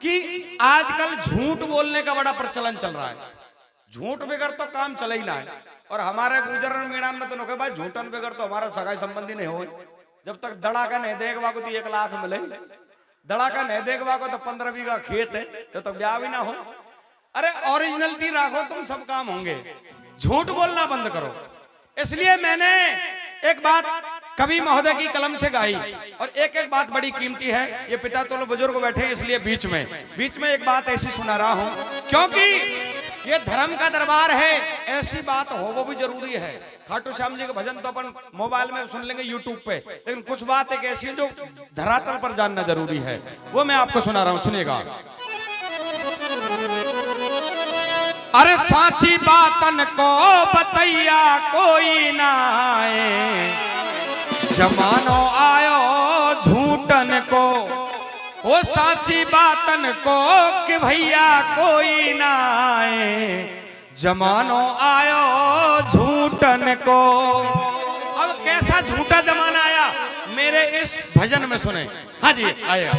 कि आजकल झूठ बोलने का बड़ा प्रचलन चल रहा है। झूठ बगैर तो काम चले ही ना है। और हमारे गुजरन मीणान में तो नो भाई झूठन बगैर तो हमारा सगाई संबंधी नहीं हो। जब तक दड़ा का नहीं देखवा को तो 1 लाख मिले, दड़ा का नहीं देखवा को तो 15 बीघा खेत है, जब तक ब्याह भी ना हो। अरे ओरिजिनलिटी रखो, तुम सब काम होंगे। झूठ बोलना बंद करो। इसलिए मैंने एक बात कवि महोदय की कलम से गाई, और एक एक बात बड़ी कीमती है। ये पिता तो बुजुर्ग बैठे इसलिए बीच में एक बात ऐसी सुना रहा हूं, क्योंकि ये धर्म का दरबार है। ऐसी बात हो वो भी जरूरी है। खाटू श्याम जी के भजन तो अपन मोबाइल में सुन लेंगे यूट्यूब पे, लेकिन कुछ बात एक ऐसी है जो धरातल पर जानना जरूरी है। वो मैं आपको सुना रहा हूं, सुनिएगा। अरे साची बातन को बतैया कोई ना आए, जमानो आयो झूठन को। वो साची बातन को कि भैया कोई ना आए, जमानो आयो झूठन को। अब कैसा झूठा जमाना आया मेरे इस भजन में सुने। हाँ जी आएगा।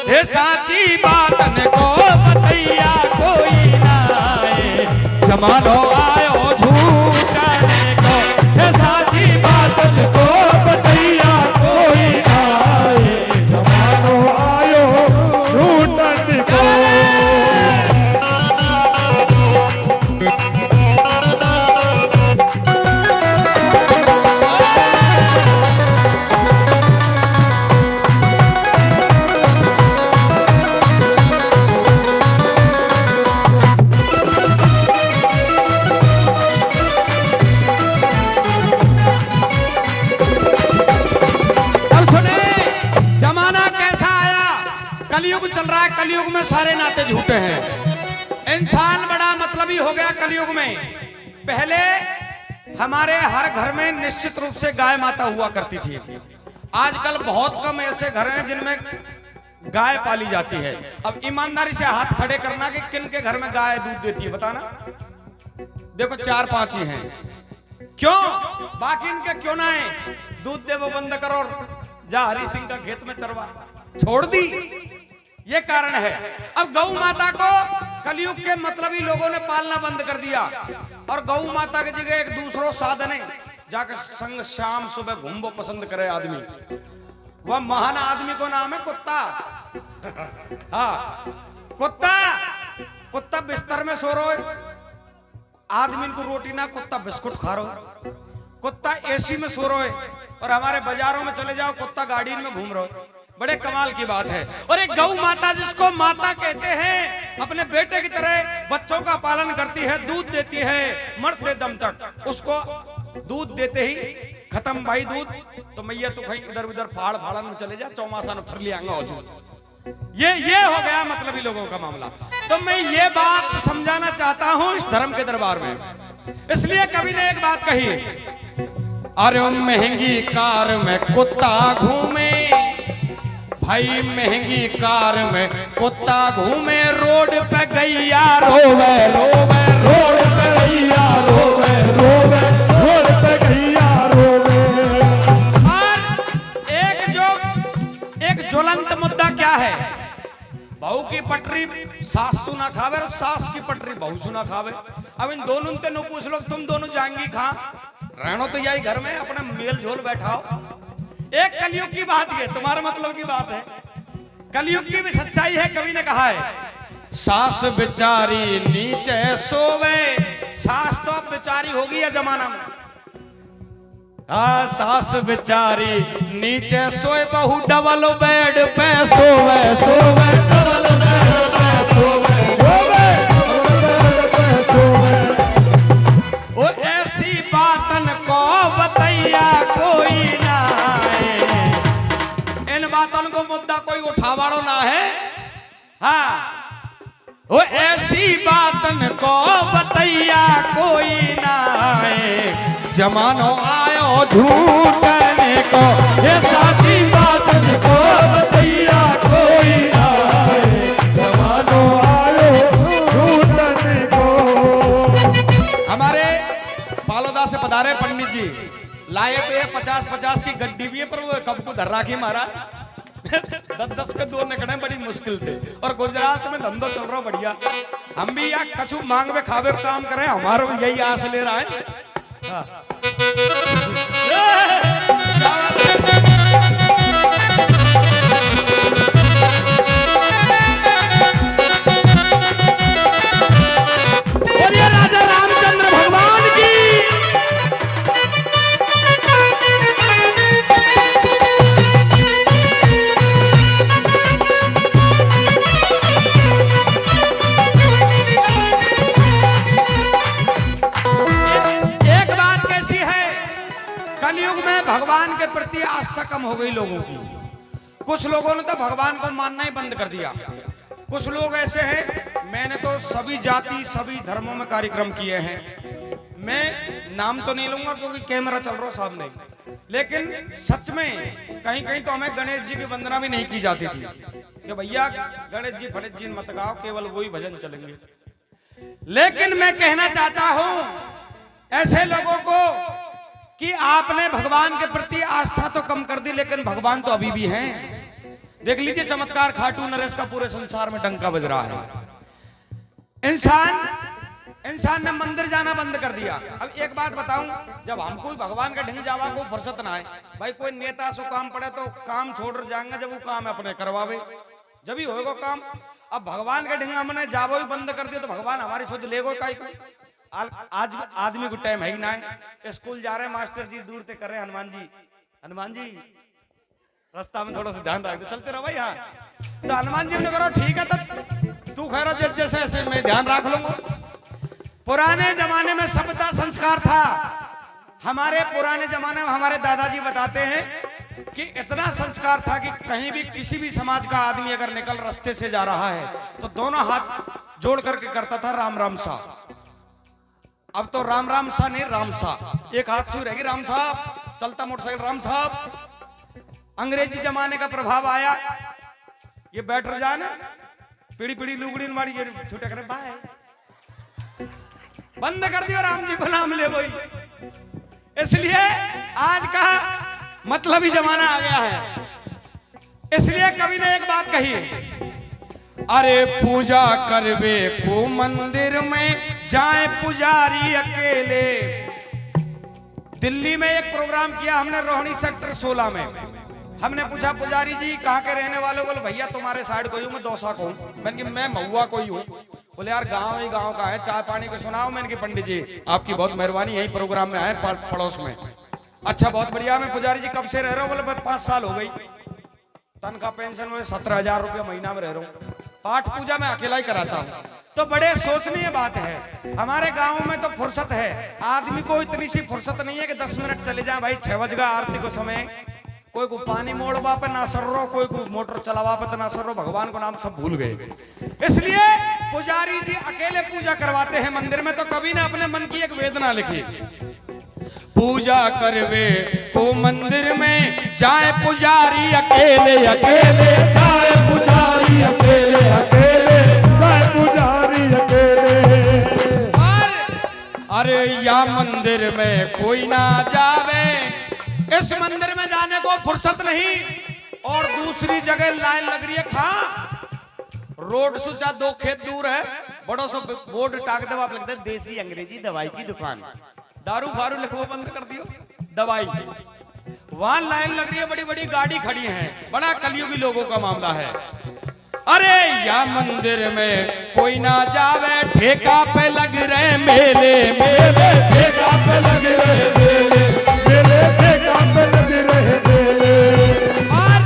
हे साची बातन को बतैया कोई ना आए, जमानो आयो झूठन को। हे साची बातन को बतैया कोई ना आए, जमानो आयो झूठन को। कलयुग चल रहा है, कलयुग में सारे नाते झूठे हैं। इंसान बड़ा मतलबी हो गया कलयुग में। पहले हमारे हर घर में निश्चित रूप से गाय माता हुआ करती थी। आजकल बहुत कम ऐसे घर हैं जिनमें गाय पाली जाती है। अब ईमानदारी से हाथ खड़े करना कि किन के घर में गाय दूध देती है, बताना। देखो 4-5 ही हैं। क्यों? बाकी इनके क्यों ना है? दूध दे वो बंद करो, जा हरी सिंह का खेत में चरवा, छोड़ दी। ये कारण है। अब गौ माता को कलयुग के मतलबी लोगों ने पालना बंद कर दिया, और गौ माता की जगह एक दूसरो साधन है जाकर संग शाम सुबह घूमबो पसंद करे आदमी। वह महान आदमी को नाम है कुत्ता। हाँ, कुत्ता बिस्तर में सो रहा है, आदमी को रोटी ना, कुत्ता बिस्कुट खा रहा है। कुत्ता एसी में सो रहा है, और हमारे बाजारों में चले जाओ कुत्ता गाड़ी में घूम रहा है। बड़े कमाल की बात है। और एक गौ माता जिसको माता कहते हैं, अपने बेटे की तरह बच्चों का पालन करती है, दूध देती है मरते दम तक। उसको दूध देते ही खत्म भाई दूध, तो मैया तो कहीं इधर उधर पहाड़ फाड़न में चले जा, चौमासा न फर लियांगा हो। ये हो गया मतलबी लोगों का मामला। तो मैं ये बात समझाना चाहता हूं इस धर्म के दरबार में। इसलिए कवि ने एक बात कही, अरे महंगी कार में कुत्ता घूमे, भाई महंगी कार में कुत्ता घूमे, रोड पे गैया रोवे रोवे, रोड पे गैया रोवे रोवे, रोड पे गैया रोवे। और एक ज्वलंत मुद्दा क्या है? बहू की पटरी सास सुना खावे, और सास की पटरी बहू सुना खावे। अब इन दोनों से नो पूछ लो, तुम दोनों जाएंगी खा रहनो तो यही घर में अपना मेल झोल बैठाओ। एक कलयुग की बात है, तुम्हारे मतलब की बात है। कलयुग की भी सच्चाई है। कवि ने कहा है, सास बेचारी नीचे सोवे। सास तो अब बेचारी होगी या जमाना में। सास बेचारी नीचे सोए, बहू डबल बेड पे सोवे सोवे, डबल बेड पे सोवे सोवे। ओ ऐसी बातन को बतैया कोई ना आए। इन बातन को मुद्दा कोई उठावाड़ो ना है। हाँ, ओ ऐसी बातन को बतैया कोई ना आए, जमानो आयो झूठने को। ये साची बातन को बतैया कोई ना आए, जमानो आयो झूठने को। हमारे पालोदा से पधारे पंडित जी लाए तो 50-50 की गड्डी भी है, पर वो कब को धर्रा की मारा। 10 10 के 2 निकलने बड़ी मुश्किल थे। और गुजरात में धंधो चल रहा बढ़िया, हम भी या कछु मांग में खावे काम करें, हमारा भी यही आस ले रहा है। हाँ। राजा रामचंद्र भगवान की। एक बात कैसी है, कलयुग में भगवान के प्रति आस्था कम हो गई लोगों की। कुछ लोगों ने तो भगवान को मानना ही बंद कर दिया। कुछ लोग ऐसे हैं, मैंने तो सभी जाति सभी धर्मों में कार्यक्रम किए हैं, मैं नाम तो नहीं लूंगा क्योंकि कैमरा चल रहा सामने, लेकिन सच में कहीं कहीं तो हमें गणेश जी की वंदना भी नहीं की जाती थी कि भैया गणेश जी फणेश जी मत गाओ, केवल वही भजन चलेंगे। लेकिन मैं कहना चाहता हूं ऐसे लोगों को कि आपने भगवान के प्रति आस्था तो कम कर दी, लेकिन भगवान तो अभी भी हैं। देख लीजिए चमत्कार खाटू नरेश का पूरे संसार में डंका बज रहा है। इंसान ने मंदिर जाना बंद कर दिया। अब एक बात बताऊं, जब हम कोई भगवान का ढंग जावा को फुर्सत ना है, भाई कोई नेता सो काम पड़े तो काम छोड़ जाएंगे, जब वो काम अपने करवावे जब ही होएगा काम। अब भगवान का ढंग हमने जावो ही बंद कर दिया तो भगवान हमारी शुद्ध लेगो काई को। आज आदमी को टाइम है ही ना है, स्कूल जा रहे हैं मास्टर जी दूर से कर रहे हैं, हनुमान जी रास्ता में थोड़ा सा ध्यान रख दो, चलते रहो भाई। हाँ तो हनुमान जी ने करो ठीक है, तब तू खैर जैसे ऐसे मैं ध्यान रख लूंगा। पुराने जमाने में सभ्यता संस्कार था। हमारे पुराने जमाने में हमारे दादाजी बताते हैं कि इतना संस्कार था कि कहीं भी किसी भी समाज का आदमी अगर निकल रास्ते से जा रहा है तो दोनों हाथ जोड़ करके करता था राम राम सा। अब तो राम राम सा नहीं, राम सा, एक हाथ से रहेगी राम साहब, चलता मोटरसाइकिल राम साहब। अंग्रेजी जमाने का प्रभाव आया, ये बैठ जाना पीढ़ी पीढ़ी लुगड़ी वाली ये छूटे करे बाय बंद कर दियो, राम जी को नाम ले वही। इसलिए आज का मतलब ही जमाना आ गया है। इसलिए कवि ने एक बात कही, अरे पूजा करवे को मंदिर में जाए पुजारी अकेले। दिल्ली में एक प्रोग्राम किया हमने रोहिणी सेक्टर 16 में। हमने पूछा पुजारी जी कहाँ के रहने वाले? बोले भैया तुम्हारे साइड कोई हूँ, मैं दौसा को हूँ। मैंने कि मैं महुआ कोई हूँ। बोले यार गांव ही गांव का है, चाय पानी को सुनाओ। मैंने कि पंडित जी आपकी बहुत मेहरबानी, यही प्रोग्राम में आए पड़ोस में। अच्छा बहुत बढ़िया। मैं पुजारी जी कब से रह रहा हूँ? बोले 5 साल हो गई, तनख्वाह पेंशन में 17,000 रुपया महीना में रह रहा हूँ, पाठ पूजा में अकेला ही कराता हूँ। तो बड़े सोचनीय बात है। हमारे गांव में तो फुर्सत है, आदमी को इतनी सी फुर्सत नहीं है कि 10 मिनट चले जाए। भाई 6 बज गया आरती को समय, कोई को पानी मोड़वा पे ना सर रो, कोई को मोटर चलावा पे ना सर रो, भगवान को नाम सब भूल गए। इसलिए पुजारी जी अकेले पूजा करवाते हैं मंदिर में। तो कवि ने अपने मन की एक वेदना लिखी, पूजा करवे को मंदिर में जाए पुजारी अकेले अकेले, जाए पुजारी अकेले अकेले, जाए पुजारी अकेले। अरे या मंदिर में कोई ना जावे, इस मंदिर में जाने को फुर्सत नहीं। और दूसरी जगह लाइन लग रही है, कहां रोड सुचा 2 खेत दूर है, बड़ो सा बोर्ड टाक दवा आप लिखते देसी अंग्रेजी दवाई की दुकान, दारू फारू लिखो बंद कर दियो दवाई। वहां लाइन लग रही है, बड़ी बड़ी गाड़ी खड़ी है, बड़ा कलयुगी लोगों का मामला है। अरे या मंदिर में कोई ना जावे, ठेका पे लग रहे मेले मेले, ठेका पे लग रहे मेले मेले, ठेका पे लग रहे मेले। और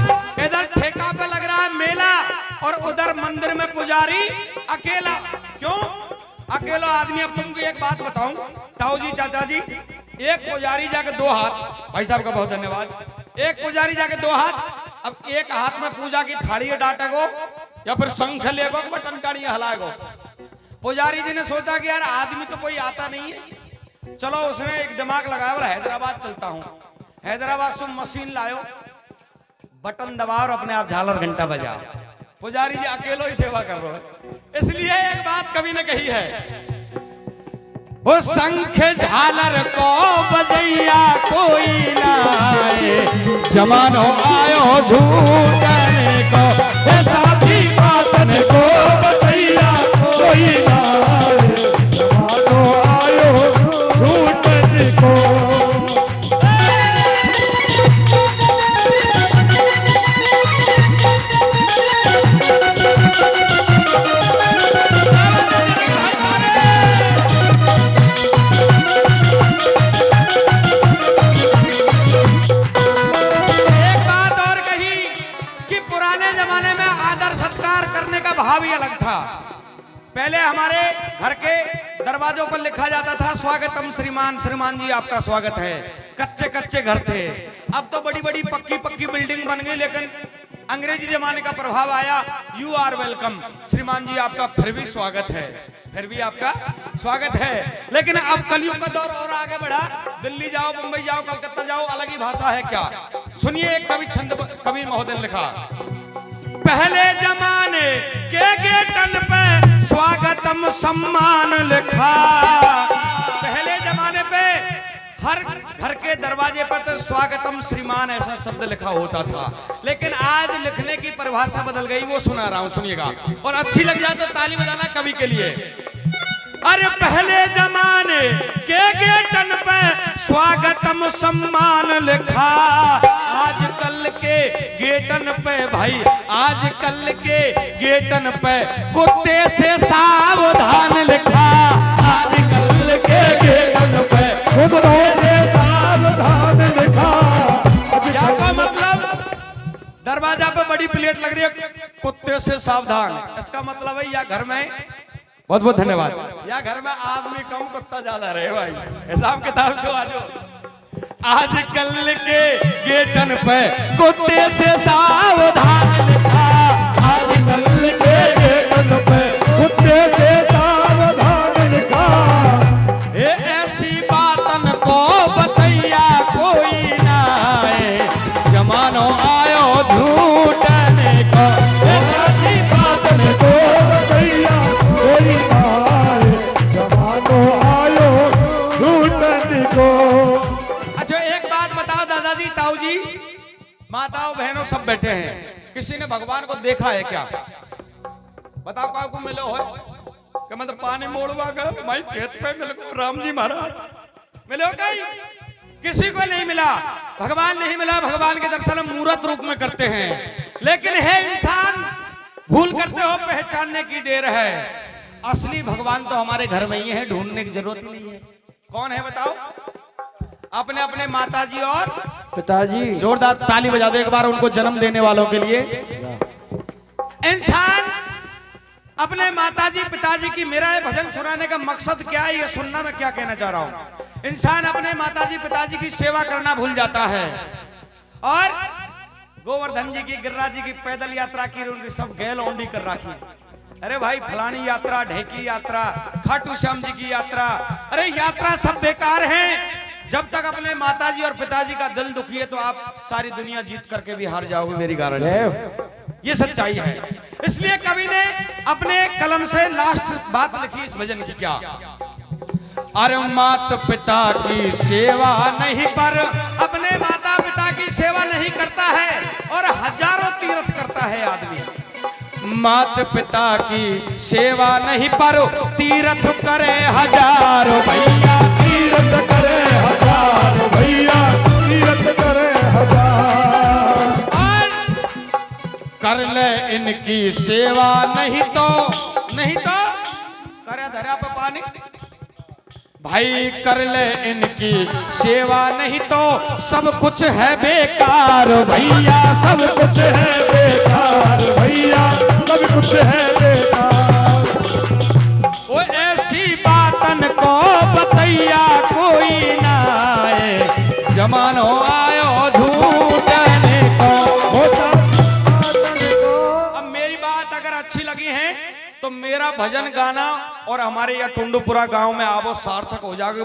इधर ठेका पे लग रहा है मेला और उधर मंदिर में पुजारी अकेला। क्यों अकेला आदमी? अब तुमको एक बात बताऊं ताऊ जी चाचा जी, एक पुजारी जाके 2 हाथ, भाई साहब का बहुत धन्यवाद, एक पुजारी जाके 2 हाथ, अब एक हाथ में पूजा की थाली डांटेगो या फिर शंख लेगो बटन टाड़ी हलाएगो। पुजारी जी ने सोचा कि यार आदमी तो कोई आता नहीं है, चलो उसने एक दिमाग लगाया और हैदराबाद चलता हूँ। हैदराबाद से मशीन लायो, बटन दबाओ और अपने आप झालर घंटा बजाओ। पुजारी जी अकेलो ही सेवा कर रहे हैं। इसलिए एक बात कवि ने कही है, वो शंख झालर को बजैया कोई ना आए, जमानो आयो झूठ को, हे साथी बातन को बतैया कोई ना आए, जमानो आयो झूठन को। भाव ही अलग था। पहले हमारे घर के दरवाजों पर लिखा जाता था स्वागतम श्रीमान, श्रीमान जी आपका स्वागत है। कच्चे कच्चे घर थे, अब तो बड़ी बड़ी पक्की पक्की बिल्डिंग बन गई, लेकिन अंग्रेजी जमाने का प्रभाव आया। यू आर वेलकम, श्रीमान जी आपका फिर भी स्वागत है, फिर भी आपका स्वागत है। लेकिन अब कलयुग का दौर और आगे बढ़ा, दिल्ली जाओ, मुंबई जाओ, कलकत्ता जाओ, अलग ही भाषा है क्या। सुनिए एक कवि महोदय ने लिखा, पहले जमाने के गेटन पे स्वागतम सम्मान लिखा। पहले जमाने पे हर घर के दरवाजे पर तो स्वागतम श्रीमान ऐसा शब्द लिखा होता था, लेकिन आज लिखने की परिभाषा बदल गई, वो सुना रहा हूं, सुनिएगा और अच्छी लग जाए तो ताली बजाना कवि के लिए। अरे पहले जमाने के गेटन पे स्वागतम सम्मान लिखा, आजकल के गेटन पे भाई, आजकल के गेटन पे कुत्ते से सावधान लिखा। आजकल के गेटन पे कुत्ते से सावधान लिखा। क्या का मतलब, दरवाजा पे बड़ी प्लेट लग रही है कुत्ते से सावधान, इसका मतलब है या घर में, बहुत बहुत धन्यवाद, या घर में आदमी कम कुत्ता ज्यादा रहे भाई, हिसाब किताब से आजो। आजकल के गेटन पे कुत्ते से सावधान लिखा। आजकल के गेटन पे कुत्ते से सावधान लिखा। ऐसी बातन को बतैया कोई ना आए, जमानो आयो झूठने को। ऐसी बातन को बतैया कोई ना आए, जमानो आयो झूठने को। अच्छा एक बात बताओ दादाजी, ताऊ जी, माताओं बहनों सब बैठे हैं, किसी ने भगवान को देखा है क्या? बताओ काऊ को मिलो है कि मतलब पानी मोड़वा गया भाई खेत पे मिल को, राम जी महाराज मिलो कहीं? किसी को नहीं मिला, भगवान नहीं मिला। भगवान के दर्शन हम मूर्त रूप में करते हैं, लेकिन है इंसान भूल करते हो, पहचानने की देर है। असली भगवान तो हमारे घर में ही है, ढूंढने की जरूरत ही नहीं है। कौन है बताओ? अपने अपने माताजी और पिताजी। जोरदार ताली बजा दो एक बार उनको जन्म देने वालों के लिए। इंसान अपने माताजी पिताजी की, मेरा ये भजन सुनाने का मकसद क्या है ये सुनना मैं क्या कहना चाह रहा हूं। इंसान अपने माताजी पिताजी की सेवा करना भूल जाता है, और गोवर्धन जी की, गिरिराज जी की पैदल यात्रा की, उनकी सब गैल ओंडी कर रखी। अरे भाई फलानी यात्रा, ढेकी यात्रा, खाटू श्याम जी की यात्रा, अरे यात्रा सब बेकार है। जब तक अपने माताजी और पिताजी का दिल दुखी है तो आप सारी दुनिया जीत करके भी हार जाओगे, मेरी गारंटी, ये सच्चाई है। इसलिए कवि ने अपने कलम से लास्ट बात लिखी इस भजन की, क्या? अरे माता पिता की सेवा नहीं, पर अपने माता पिता की सेवा नहीं करता है और हजारों तीर्थ करता है आदमी। माता पिता की सेवा नहीं पर तीर्थ करे हजारों भैया, तीर्थ करे हजारों भैया, तीर्थ करे हजार। कर ले इनकी सेवा नहीं तो करे धरा पे पानी भाई, कर ले इनकी सेवा नहीं तो सब कुछ है बेकार भैया, सब कुछ है बेकार भैया, सब कुछ है बेकार। वो ऐसी बातन को बतैया कोई ना आए, जमानो आयो झूठने को। अब मेरी बात अगर अच्छी लगी है तो मेरा भजन गाना और हमारे यहाँ टुंडुपुरा गांव में आवो सार्थक हो जाओगे।